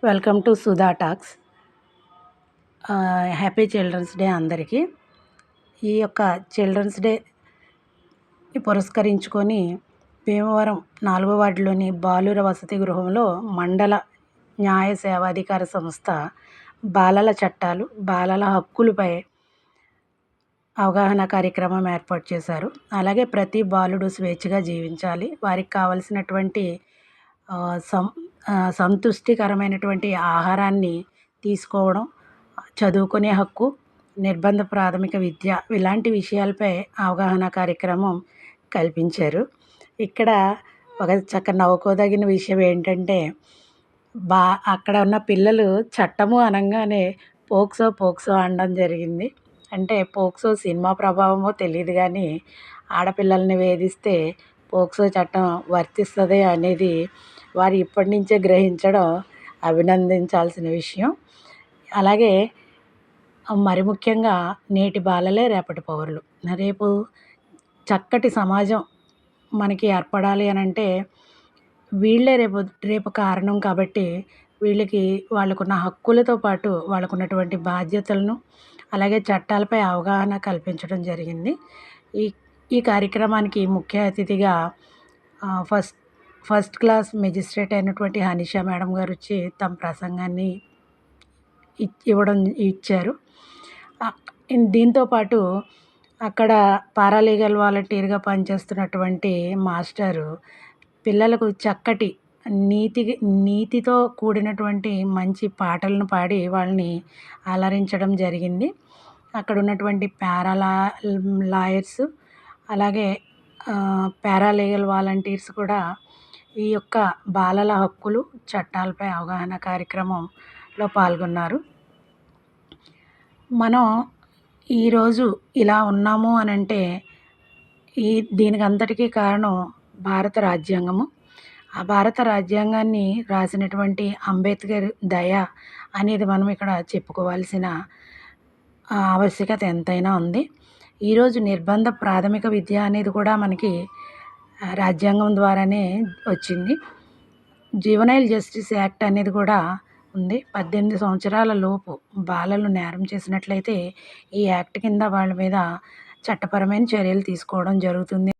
Welcome to Sudha talks. Happy children's day అందరికీ. ఈ యొక్క చిల్డ్రన్స్ డే పురస్కరించుకొని భీమవరం 4వ వార్డులోని బాలుర వసతి గృహంలో మండల న్యాయ సేవాధికార సంస్థ బాలల చట్టాలు, బాలల హక్కులపై అవగాహన కార్యక్రమం ఏర్పాటు చేశారు. అలాగే ప్రతి బాలుడు స్వేచ్ఛగా జీవించాలి, వారికి కావలసినటువంటి సంతుష్టికరమైనటువంటి ఆహారాన్ని తీసుకోవడం, చదువుకునే హక్కు, నిర్బంధ ప్రాథమిక విద్య ఇలాంటి విషయాలపై అవగాహన కార్యక్రమం కల్పించారు. ఇక్కడ ఒక నవ్వుకోదగిన విషయం ఏంటంటే, అక్కడ ఉన్న పిల్లలు చట్టము అనంగానే పోక్సో అనడం జరిగింది. అంటే పోక్సో సినిమా ప్రభావమో తెలీదు కానీ, ఆడపిల్లల్ని వేధిస్తే పోక్సో చట్టం వర్తిస్తుంది అనేది వారు ఇప్పటి నుంచే గ్రహించడం అభినందించాల్సిన విషయం. అలాగే మరి ముఖ్యంగా నేటి బాలలే రేపటి పౌరులు. రేపు చక్కటి సమాజం మనకి ఏర్పడాలి అనంటే వీళ్ళే రేపు కారణం. కాబట్టి వీళ్ళకి వాళ్ళకున్న హక్కులతో పాటు వాళ్ళకున్నటువంటి బాధ్యతలను, అలాగే చట్టాలపై అవగాహన కల్పించడం జరిగింది. ఈ కార్యక్రమానికి ముఖ్య అతిథిగా ఫస్ట్ క్లాస్ మెజిస్ట్రేట్ అయినటువంటి హనీషా మేడం గారు వచ్చి తమ ప్రసంగాన్ని ఇచ్చారు. దీంతోపాటు అక్కడ పారాలీగల్ వాలంటీర్గా పనిచేస్తున్నటువంటి మాస్టరు పిల్లలకు చక్కటి నీతితో కూడినటువంటి మంచి పాటలను పాడి వాళ్ళని అలరించడం జరిగింది. అక్కడ ఉన్నటువంటి లాయర్స్, అలాగే పారాలీగల్ వాలంటీర్స్ కూడా ఈ యొక్క బాలల హక్కులు, చట్టాలపై అవగాహన కార్యక్రమంలో పాల్గొన్నారు. మనం ఈరోజు ఇలా ఉన్నాము అనంటే దీనికి అంతటికీ కారణం భారత రాజ్యాంగము. ఆ భారత రాజ్యాంగాన్ని రాసినటువంటి అంబేద్కర్ దయ అనేది మనం ఇక్కడ చెప్పుకోవాల్సిన ఆవశ్యకత ఎంతైనా ఉంది. ఈరోజు నిర్బంధ ప్రాథమిక విద్య అనేది కూడా మనకి రాజ్యాంగం ద్వారానే వచ్చింది. జువెనైల్ జస్టిస్ యాక్ట్ అనేది కూడా ఉంది. 18 సంవత్సరాల లోపు బాలలు నేరం చేసినట్లయితే ఈ యాక్ట్ కింద వాళ్ళ మీద చట్టపరమైన చర్యలు తీసుకోవడం జరుగుతుంది.